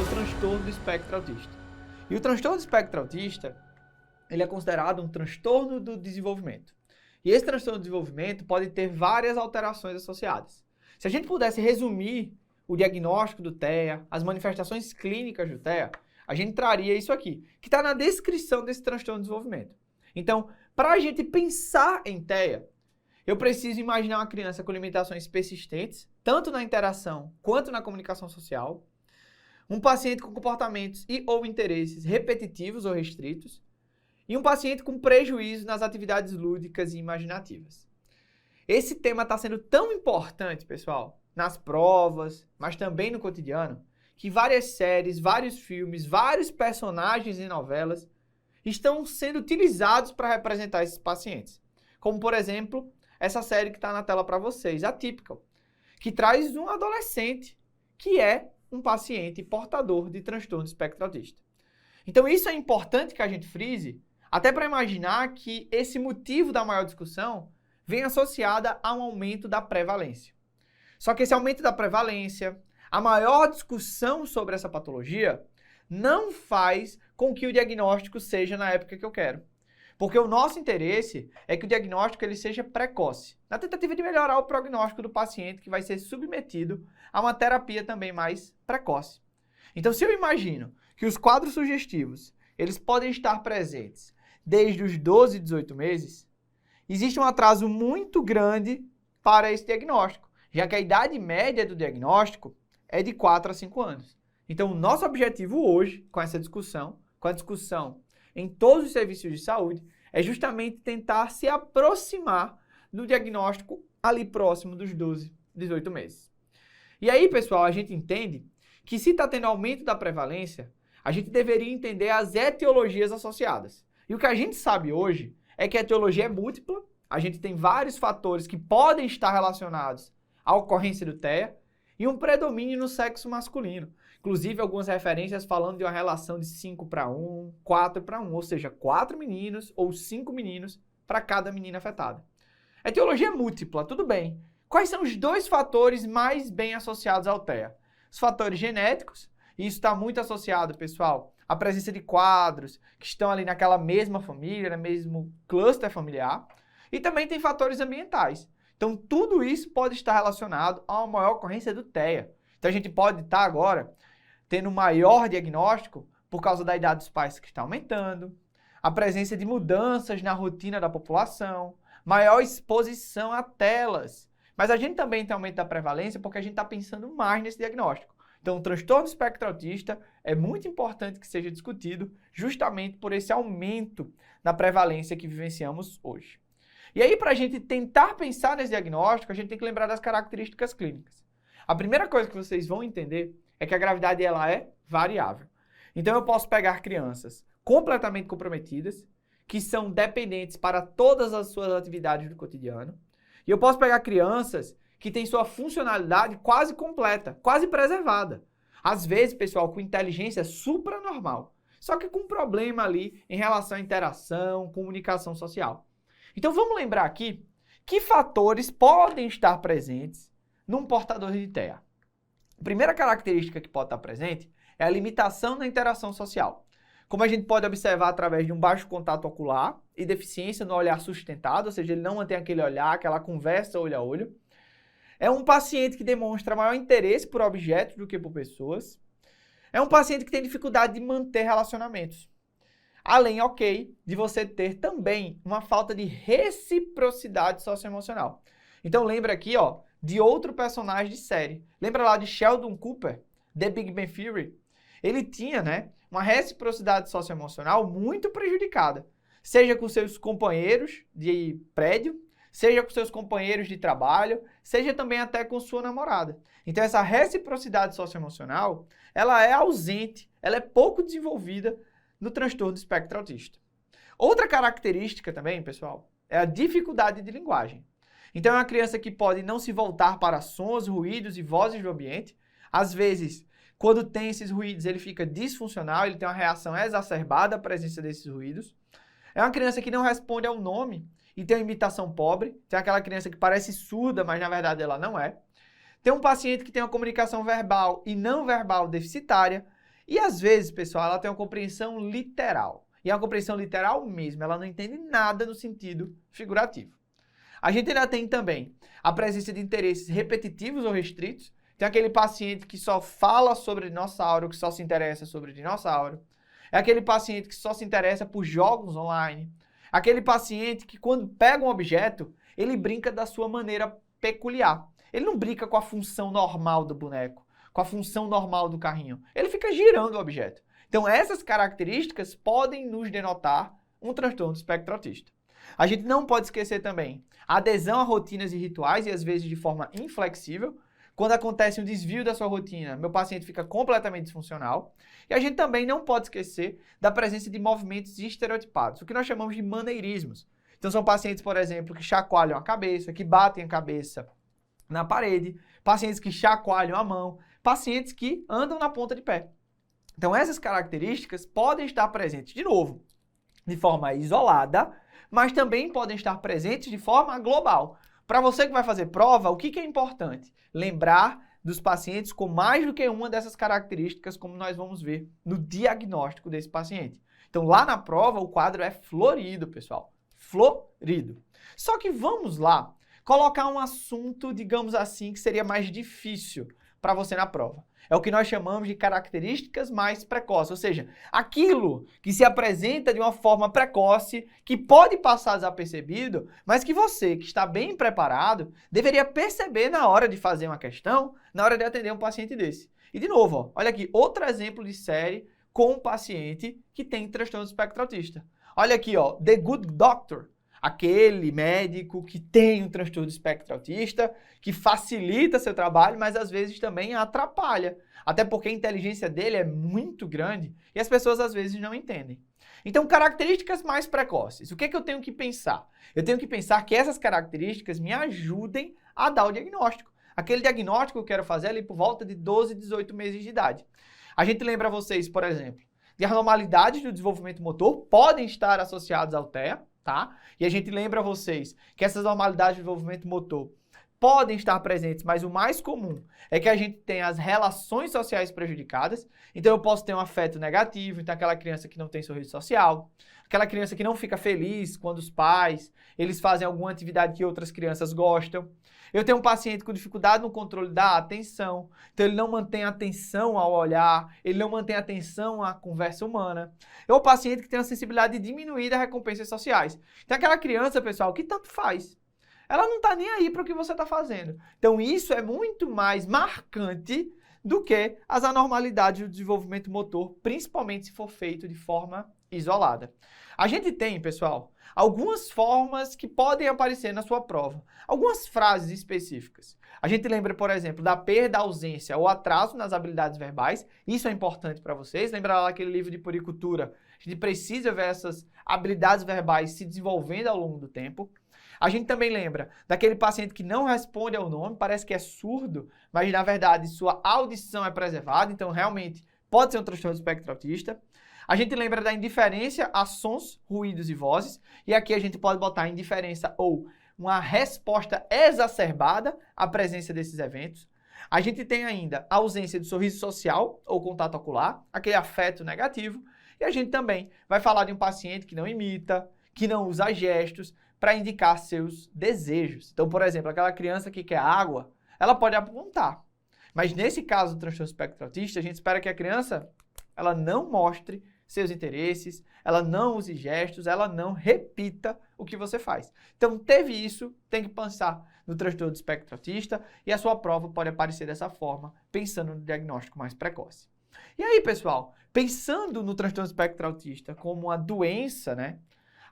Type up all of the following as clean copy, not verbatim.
o transtorno do espectro autista. E o transtorno do espectro autista, ele é considerado um transtorno do desenvolvimento. E esse transtorno do desenvolvimento pode ter várias alterações associadas. Se a gente pudesse resumir o diagnóstico do TEA, as manifestações clínicas do TEA, a gente traria isso aqui, que está na descrição desse transtorno de desenvolvimento. Então, para a gente pensar em TEA, eu preciso imaginar uma criança com limitações persistentes, tanto na interação quanto na comunicação social, um paciente com comportamentos e ou interesses repetitivos ou restritos, e um paciente com prejuízo nas atividades lúdicas e imaginativas. Esse tema está sendo tão importante, pessoal, nas provas, mas também no cotidiano, que várias séries, vários filmes, vários personagens em novelas estão sendo utilizados para representar esses pacientes. Como, por exemplo, essa série que está na tela para vocês, Atypical, que traz um adolescente que é um paciente portador de transtorno de espectro autista. Então isso é importante que a gente frise, até para imaginar que esse motivo da maior discussão vem associada a um aumento da prevalência. Só que esse aumento da prevalência, a maior discussão sobre essa patologia, não faz com que o diagnóstico seja na época que eu quero. Porque o nosso interesse é que o diagnóstico ele seja precoce, na tentativa de melhorar o prognóstico do paciente que vai ser submetido a uma terapia também mais precoce. Então, se eu imagino que os quadros sugestivos eles podem estar presentes desde os 12 e 18 meses, existe um atraso muito grande para esse diagnóstico, já que a idade média do diagnóstico é de 4 a 5 anos. Então, o nosso objetivo hoje, com essa discussão, com a discussão em todos os serviços de saúde, é justamente tentar se aproximar do diagnóstico ali próximo dos 12, 18 meses. E aí, pessoal, a gente entende que se está tendo aumento da prevalência, a gente deveria entender as etiologias associadas. E o que a gente sabe hoje é que a etiologia é múltipla, a gente tem vários fatores que podem estar relacionados à ocorrência do TEA e um predomínio no sexo masculino. Inclusive, algumas referências falando de uma relação de 5:1, 4:1, ou seja, 4 meninos ou 5 meninos para cada menina afetada. Etiologia é múltipla, tudo bem. Quais são os 2 fatores mais bem associados ao TEA? Os fatores genéticos, e isso está muito associado, pessoal, à presença de quadros que estão ali naquela mesma família, no mesmo cluster familiar, e também tem fatores ambientais. Então, tudo isso pode estar relacionado a uma maior ocorrência do TEA. Então, a gente pode estar agora tendo maior diagnóstico por causa da idade dos pais que está aumentando, a presença de mudanças na rotina da população, maior exposição a telas. Mas a gente também tem aumento da prevalência porque a gente está pensando mais nesse diagnóstico. Então, o transtorno do espectro autista é muito importante que seja discutido justamente por esse aumento da prevalência que vivenciamos hoje. E aí, para a gente tentar pensar nesse diagnóstico, a gente tem que lembrar das características clínicas. A primeira coisa que vocês vão entender é que a gravidade ela é variável. Então eu posso pegar crianças completamente comprometidas, que são dependentes para todas as suas atividades do cotidiano, e eu posso pegar crianças que têm sua funcionalidade quase completa, quase preservada. Às vezes, pessoal, com inteligência supranormal, só que com problema ali em relação à interação, comunicação social. Então vamos lembrar aqui que fatores podem estar presentes num portador de TEA. A primeira característica que pode estar presente é a limitação na interação social. Como a gente pode observar através de um baixo contato ocular e deficiência no olhar sustentado, ou seja, ele não mantém aquele olhar, aquela conversa olho a olho. É um paciente que demonstra maior interesse por objetos do que por pessoas. É um paciente que tem dificuldade de manter relacionamentos. Além, de você ter também uma falta de reciprocidade socioemocional. Então lembra aqui, de outro personagem de série. Lembra lá de Sheldon Cooper, The Big Bang Theory? Ele tinha, uma reciprocidade socioemocional muito prejudicada. Seja com seus companheiros de prédio, seja com seus companheiros de trabalho, seja também até com sua namorada. Então essa reciprocidade socioemocional, ela é ausente, ela é pouco desenvolvida no transtorno do espectro autista. Outra característica também, pessoal, é a dificuldade de linguagem. Então é uma criança que pode não se voltar para sons, ruídos e vozes do ambiente. Às vezes, quando tem esses ruídos, ele fica disfuncional, ele tem uma reação exacerbada à presença desses ruídos. É uma criança que não responde ao nome e tem uma imitação pobre. Tem aquela criança que parece surda, mas na verdade ela não é. Tem um paciente que tem uma comunicação verbal e não verbal deficitária. E às vezes, pessoal, ela tem uma compreensão literal. E é uma compreensão literal mesmo, ela não entende nada no sentido figurativo. A gente ainda tem também a presença de interesses repetitivos ou restritos. Tem aquele paciente que só fala sobre dinossauro, que só se interessa sobre dinossauro. É aquele paciente que só se interessa por jogos online. Aquele paciente que quando pega um objeto, ele brinca da sua maneira peculiar. Ele não brinca com a função normal do boneco, com a função normal do carrinho. Ele fica girando o objeto. Então essas características podem nos denotar um transtorno do espectro autista. A gente não pode esquecer também a adesão a rotinas e rituais, e às vezes de forma inflexível. Quando acontece um desvio da sua rotina, meu paciente fica completamente disfuncional. E a gente também não pode esquecer da presença de movimentos estereotipados, o que nós chamamos de maneirismos. Então são pacientes, por exemplo, que chacoalham a cabeça, que batem a cabeça na parede, pacientes que chacoalham a mão, pacientes que andam na ponta de pé. Então essas características podem estar presentes, de novo, de forma isolada, mas também podem estar presentes de forma global. Para você que vai fazer prova, o que é importante? Lembrar dos pacientes com mais do que uma dessas características, como nós vamos ver no diagnóstico desse paciente. Então lá na prova o quadro é florido, pessoal. Florido. Só que vamos lá colocar um assunto, digamos assim, que seria mais difícil para você na prova. É o que nós chamamos de características mais precoces, ou seja, aquilo que se apresenta de uma forma precoce, que pode passar desapercebido, mas que você, que está bem preparado, deveria perceber na hora de fazer uma questão, na hora de atender um paciente desse. E de novo, ó, olha aqui, outro exemplo de série com um paciente que tem transtorno do espectro autista. Olha aqui, ó, The Good Doctor. Aquele médico que tem um transtorno do espectro autista, que facilita seu trabalho, mas às vezes também atrapalha. Até porque a inteligência dele é muito grande e as pessoas às vezes não entendem. Então, características mais precoces. O que é que eu tenho que pensar? Eu tenho que pensar que essas características me ajudem a dar o diagnóstico. Aquele diagnóstico que eu quero fazer ali por volta de 12, 18 meses de idade. A gente lembra vocês, por exemplo, de anormalidades do desenvolvimento motor podem estar associadas ao TEA, tá? E a gente lembra vocês que essas anormalidades de desenvolvimento motor podem estar presentes, mas o mais comum é que a gente tenha as relações sociais prejudicadas. Então eu posso ter um afeto negativo, então aquela criança que não tem sorriso social, aquela criança que não fica feliz quando os pais, eles fazem alguma atividade que outras crianças gostam. Eu tenho um paciente com dificuldade no controle da atenção, então ele não mantém a atenção ao olhar, ele não mantém a atenção à conversa humana. É o paciente que tem uma sensibilidade diminuída a recompensas sociais. Então aquela criança, pessoal, que tanto faz. Ela não está nem aí para o que você está fazendo. Então isso é muito mais marcante do que as anormalidades do desenvolvimento motor, principalmente se for feito de forma isolada. A gente tem, pessoal, algumas formas que podem aparecer na sua prova. Algumas frases específicas. A gente lembra, por exemplo, da perda, ausência ou atraso nas habilidades verbais. Isso é importante para vocês. Lembra lá aquele livro de puricultura? A gente precisa ver essas habilidades verbais se desenvolvendo ao longo do tempo. A gente também lembra daquele paciente que não responde ao nome, parece que é surdo, mas na verdade sua audição é preservada, então realmente pode ser um transtorno do espectro autista. A gente lembra da indiferença a sons, ruídos e vozes, e aqui a gente pode botar indiferença ou uma resposta exacerbada à presença desses eventos. A gente tem ainda a ausência de sorriso social ou contato ocular, aquele afeto negativo, e a gente também vai falar de um paciente que não imita, que não usa gestos, para indicar seus desejos. Então, por exemplo, aquela criança que quer água, ela pode apontar. Mas nesse caso do transtorno espectro autista, a gente espera que a criança ela não mostre seus interesses, ela não use gestos, ela não repita o que você faz. Então, teve isso, tem que pensar no transtorno do espectro autista e a sua prova pode aparecer dessa forma, pensando no diagnóstico mais precoce. E aí, pessoal, pensando no transtorno do espectro autista como uma doença, né?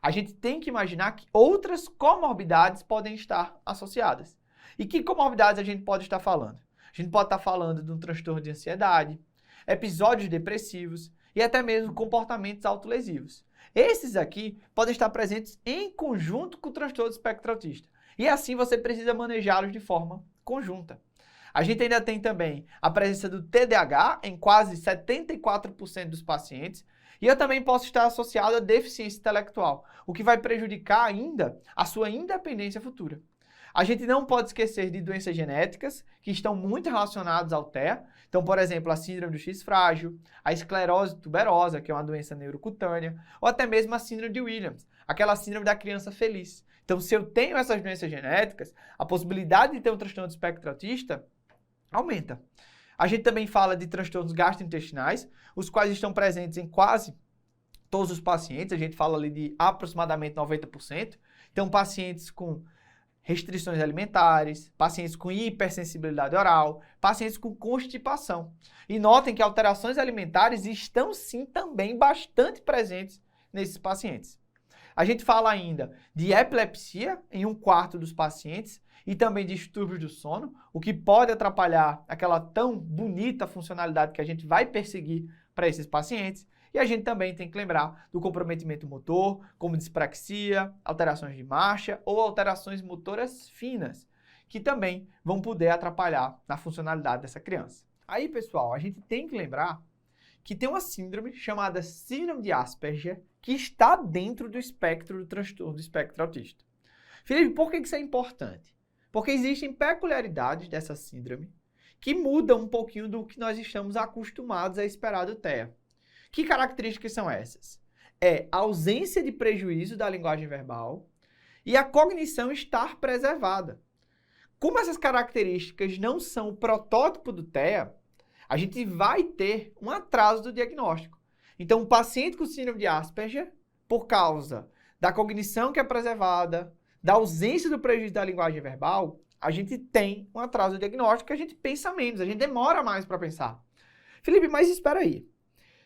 A gente tem que imaginar que outras comorbidades podem estar associadas. E que comorbidades a gente pode estar falando? A gente pode estar falando de um transtorno de ansiedade, episódios depressivos e até mesmo comportamentos autolesivos. Esses aqui podem estar presentes em conjunto com o transtorno do espectro autista. E assim você precisa manejá-los de forma conjunta. A gente ainda tem também a presença do TDAH em quase 74% dos pacientes. E eu também posso estar associado à deficiência intelectual, o que vai prejudicar ainda a sua independência futura. A gente não pode esquecer de doenças genéticas que estão muito relacionadas ao TEA. Então, por exemplo, a síndrome do X frágil, a esclerose tuberosa, que é uma doença neurocutânea, ou até mesmo a síndrome de Williams, aquela síndrome da criança feliz. Então, se eu tenho essas doenças genéticas, a possibilidade de ter um transtorno do espectro autista aumenta. A gente também fala de transtornos gastrointestinais, os quais estão presentes em quase todos os pacientes. A gente fala ali de aproximadamente 90%. Então, pacientes com restrições alimentares, pacientes com hipersensibilidade oral, pacientes com constipação. E notem que alterações alimentares estão sim também bastante presentes nesses pacientes. A gente fala ainda de epilepsia em 1/4 dos pacientes e também de distúrbios do sono, o que pode atrapalhar aquela tão bonita funcionalidade que a gente vai perseguir para esses pacientes. E a gente também tem que lembrar do comprometimento motor, como dispraxia, alterações de marcha ou alterações motoras finas, que também vão poder atrapalhar na funcionalidade dessa criança. Aí, pessoal, a gente tem que lembrar que tem uma síndrome chamada síndrome de Asperger que está dentro do espectro do transtorno do espectro autista. Felipe, por que isso é importante? Porque existem peculiaridades dessa síndrome que mudam um pouquinho do que nós estamos acostumados a esperar do TEA. Que características são essas? É a ausência de prejuízo da linguagem verbal e a cognição estar preservada. Como essas características não são o protótipo do TEA, a gente vai ter um atraso do diagnóstico. Então, o paciente com síndrome de Asperger, por causa da cognição que é preservada, da ausência do prejuízo da linguagem verbal, a gente tem um atraso do diagnóstico que a gente pensa menos, a gente demora mais para pensar. Felipe, mas espera aí.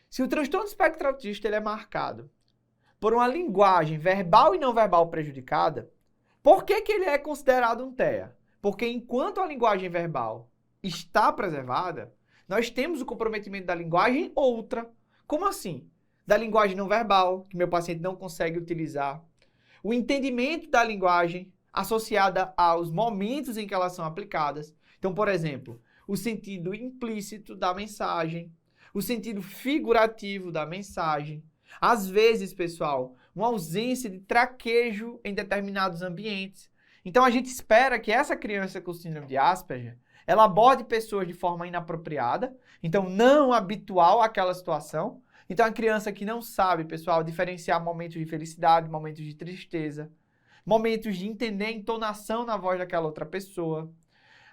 Se o transtorno do espectro autista ele é marcado por uma linguagem verbal e não verbal prejudicada, por que ele é considerado um TEA? Porque enquanto a linguagem verbal está preservada, nós temos o comprometimento da linguagem outra. Como assim? Da linguagem não verbal, que meu paciente não consegue utilizar. O entendimento da linguagem associada aos momentos em que elas são aplicadas. Então, por exemplo, o sentido implícito da mensagem, o sentido figurativo da mensagem. Às vezes, pessoal, uma ausência de traquejo em determinados ambientes. Então, a gente espera que essa criança com síndrome de Asperger, ela aborde pessoas de forma inapropriada, então não habitual àquela situação. Então, a criança que não sabe, pessoal, diferenciar momentos de felicidade, momentos de tristeza, momentos de entender a entonação na voz daquela outra pessoa.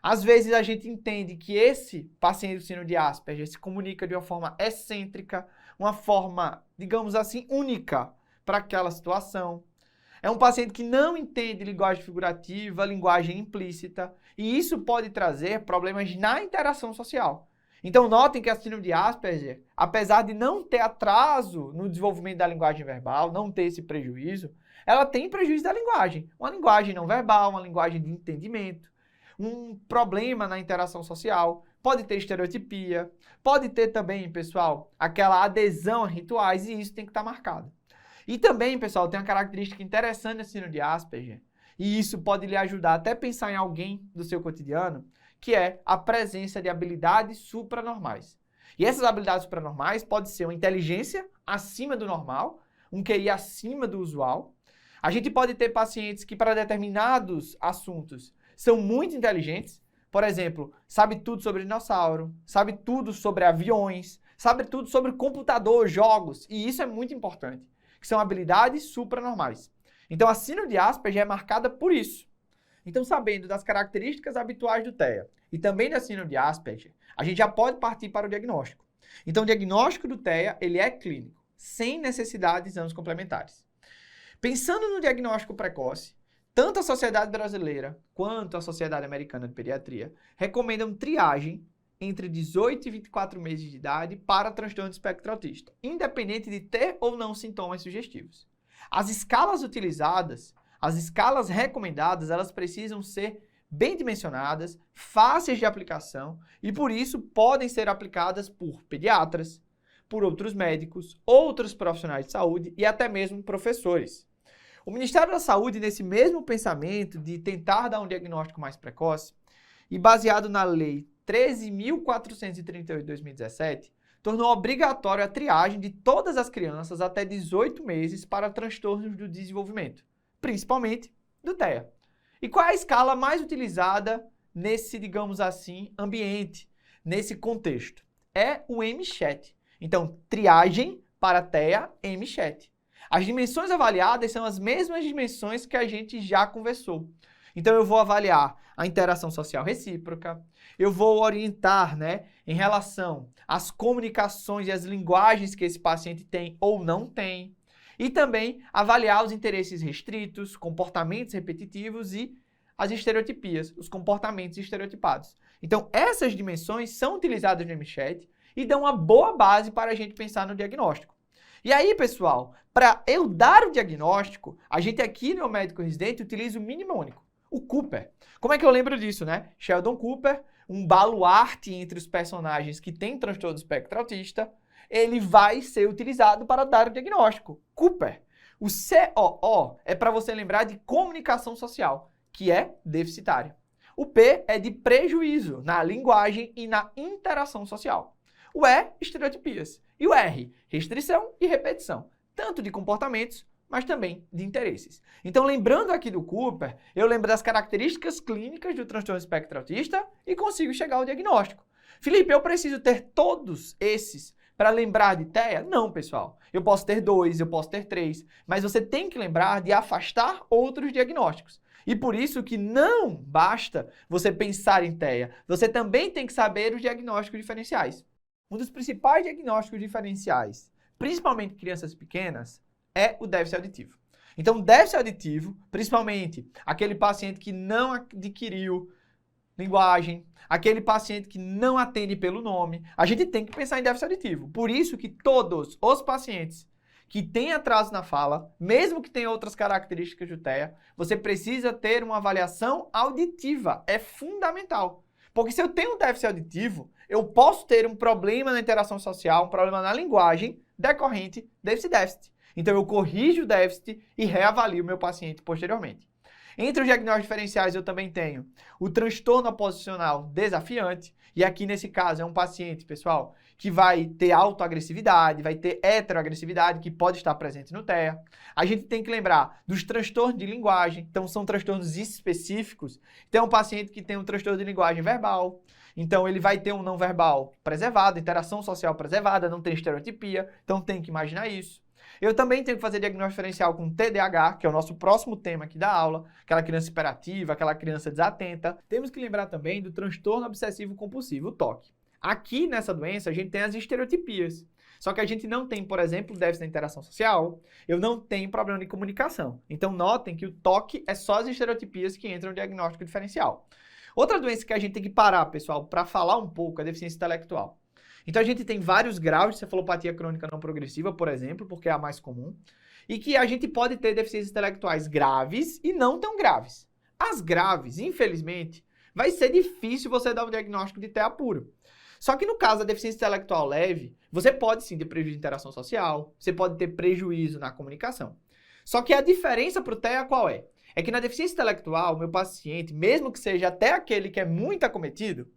Às vezes a gente entende que esse paciente com síndrome de Asperger se comunica de uma forma excêntrica, uma forma, digamos assim, única para aquela situação. É um paciente que não entende linguagem figurativa, linguagem implícita, e isso pode trazer problemas na interação social. Então notem que a síndrome de Asperger, apesar de não ter atraso no desenvolvimento da linguagem verbal, não ter esse prejuízo, ela tem prejuízo da linguagem. Uma linguagem não verbal, uma linguagem de entendimento. Um problema na interação social, pode ter estereotipia, pode ter também, pessoal, aquela adesão a rituais e isso tem que estar marcado. E também, pessoal, tem uma característica interessante na síndrome de Asperger e isso pode lhe ajudar até a pensar em alguém do seu cotidiano, que é a presença de habilidades supranormais. E essas habilidades supranormais podem ser uma inteligência acima do normal, um QI acima do usual. A gente pode ter pacientes que para determinados assuntos são muito inteligentes, por exemplo, sabe tudo sobre dinossauro, sabe tudo sobre aviões, sabe tudo sobre computador, jogos, e isso é muito importante, que são habilidades supranormais. Então a síndrome de Asperger é marcada por isso. Então, sabendo das características habituais do TEA e também da síndrome de Asperger, a gente já pode partir para o diagnóstico. Então, o diagnóstico do TEA, ele é clínico, sem necessidade de exames complementares. Pensando no diagnóstico precoce, tanto a Sociedade Brasileira quanto a Sociedade Americana de Pediatria recomendam triagem entre 18 e 24 meses de idade para transtorno de espectro autista, independente de ter ou não sintomas sugestivos. As escalas utilizadas, as escalas recomendadas, elas precisam ser bem dimensionadas, fáceis de aplicação e por isso podem ser aplicadas por pediatras, por outros médicos, outros profissionais de saúde e até mesmo professores. O Ministério da Saúde, nesse mesmo pensamento de tentar dar um diagnóstico mais precoce, e baseado na Lei 13.438 de 2017, tornou obrigatório a triagem de todas as crianças até 18 meses para transtornos do desenvolvimento, principalmente do TEA. E qual é a escala mais utilizada nesse, digamos assim, ambiente, nesse contexto? É o MCHAT. Então, triagem para TEA MCHAT. As dimensões avaliadas são as mesmas dimensões que a gente já conversou. Então, eu vou avaliar a interação social recíproca, eu vou orientar, em relação às comunicações e às linguagens que esse paciente tem ou não tem, e também avaliar os interesses restritos, comportamentos repetitivos e as estereotipias, os comportamentos estereotipados. Então, essas dimensões são utilizadas no MCHAT e dão uma boa base para a gente pensar no diagnóstico. E aí, pessoal, para eu dar o diagnóstico, a gente aqui no médico residente utiliza o mnemônico, o Cooper. Como é que eu lembro disso, Sheldon Cooper, um baluarte entre os personagens que tem transtorno do espectro autista, ele vai ser utilizado para dar o diagnóstico. Cooper. O COO é para você lembrar de comunicação social, que é deficitária. O P é de prejuízo na linguagem e na interação social. O E, estereotipias. E o R, restrição e repetição, tanto de comportamentos, mas também de interesses. Então, lembrando aqui do Cooper, eu lembro das características clínicas do transtorno espectro autista e consigo chegar ao diagnóstico. Felipe, eu preciso ter todos esses para lembrar de TEA? Não, pessoal. Eu posso ter 2, eu posso ter 3, mas você tem que lembrar de afastar outros diagnósticos. E por isso que não basta você pensar em TEA, você também tem que saber os diagnósticos diferenciais. Um dos principais diagnósticos diferenciais, principalmente em crianças pequenas, é o déficit auditivo. Então, déficit auditivo, principalmente aquele paciente que não adquiriu linguagem, aquele paciente que não atende pelo nome, a gente tem que pensar em déficit auditivo. Por isso que todos os pacientes que têm atraso na fala, mesmo que tenham outras características de TEA, você precisa ter uma avaliação auditiva. É fundamental. Porque se eu tenho um déficit auditivo, eu posso ter um problema na interação social, um problema na linguagem decorrente desse déficit. Então, eu corrijo o déficit e reavalio o meu paciente posteriormente. Entre os diagnósticos diferenciais, eu também tenho o transtorno oposicional desafiante. E aqui, nesse caso, é um paciente, pessoal, que vai ter autoagressividade, vai ter heteroagressividade, que pode estar presente no TEA. A gente tem que lembrar dos transtornos de linguagem. Então, são transtornos específicos. Então, é um paciente que tem um transtorno de linguagem verbal. Então, ele vai ter um não verbal preservado, interação social preservada, não tem estereotipia. Então, tem que imaginar isso. Eu também tenho que fazer diagnóstico diferencial com TDAH, que é o nosso próximo tema aqui da aula, aquela criança hiperativa, aquela criança desatenta. Temos que lembrar também do transtorno obsessivo compulsivo, o TOC. Aqui nessa doença a gente tem as estereotipias. Só que a gente não tem, por exemplo, déficit da interação social, eu não tenho problema de comunicação. Então notem que o TOC é só as estereotipias que entram no diagnóstico diferencial. Outra doença que a gente tem que parar, pessoal, para falar um pouco é a deficiência intelectual. Então, a gente tem vários graus de cefalopatia crônica não progressiva, por exemplo, porque é a mais comum, e que a gente pode ter deficiências intelectuais graves e não tão graves. As graves, infelizmente, vai ser difícil você dar um diagnóstico de TEA puro. Só que no caso da deficiência intelectual leve, você pode sim ter prejuízo de interação social, você pode ter prejuízo na comunicação. Só que a diferença para o TEA qual é? É que na deficiência intelectual, o meu paciente, mesmo que seja até aquele que é muito acometido,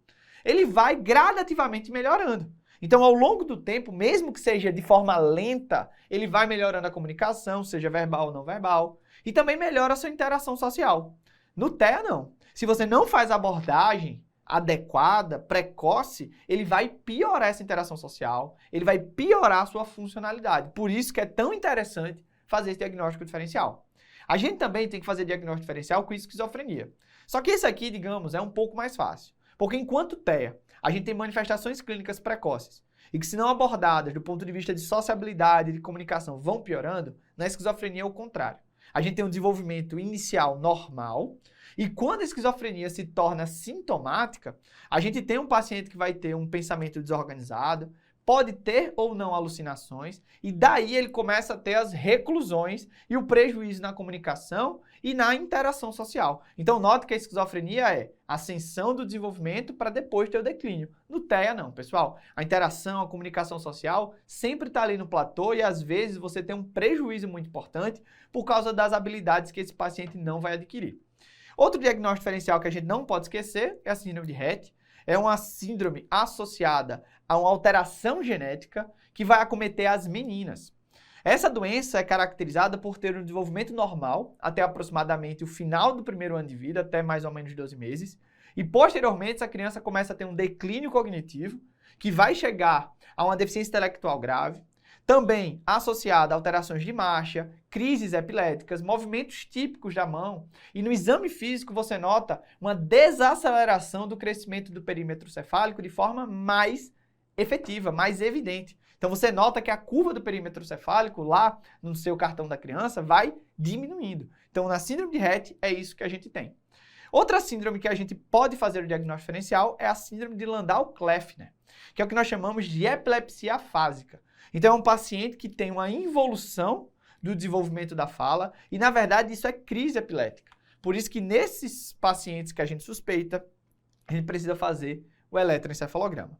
ele vai gradativamente melhorando. Então, ao longo do tempo, mesmo que seja de forma lenta, ele vai melhorando a comunicação, seja verbal ou não verbal, e também melhora a sua interação social. No TEA, não. Se você não faz a abordagem adequada, precoce, ele vai piorar essa interação social, ele vai piorar a sua funcionalidade. Por isso que é tão interessante fazer esse diagnóstico diferencial. A gente também tem que fazer diagnóstico diferencial com esquizofrenia. Só que esse aqui, digamos, é um pouco mais fácil. Porque enquanto TEA, a gente tem manifestações clínicas precoces e que, se não abordadas do ponto de vista de sociabilidade e de comunicação, vão piorando, na esquizofrenia é o contrário. A gente tem um desenvolvimento inicial normal e quando a esquizofrenia se torna sintomática, a gente tem um paciente que vai ter um pensamento desorganizado, pode ter ou não alucinações, e daí ele começa a ter as reclusões e o prejuízo na comunicação e na interação social. Então, note que a esquizofrenia é ascensão do desenvolvimento para depois ter o declínio. No TEA, não, pessoal. A interação, a comunicação social sempre está ali no platô e, às vezes, você tem um prejuízo muito importante por causa das habilidades que esse paciente não vai adquirir. Outro diagnóstico diferencial que a gente não pode esquecer é a síndrome de Rett. É uma síndrome associada a uma alteração genética que vai acometer as meninas. Essa doença é caracterizada por ter um desenvolvimento normal até aproximadamente o final do primeiro ano de vida, até mais ou menos 12 meses, e posteriormente essa criança começa a ter um declínio cognitivo, que vai chegar a uma deficiência intelectual grave, também associada a alterações de marcha, crises epiléticas, movimentos típicos da mão, e no exame físico você nota uma desaceleração do crescimento do perímetro cefálico de forma mais efetiva, mais evidente. Então você nota que a curva do perímetro cefálico lá no seu cartão da criança vai diminuindo. Então na síndrome de Rett é isso que a gente tem. Outra síndrome que a gente pode fazer o diagnóstico diferencial é a síndrome de Landau-Kleffner, que é o que nós chamamos de epilepsia afásica. Então é um paciente que tem uma involução do desenvolvimento da fala e, na verdade, isso é crise epilética. Por isso que nesses pacientes que a gente suspeita, a gente precisa fazer o eletroencefalograma.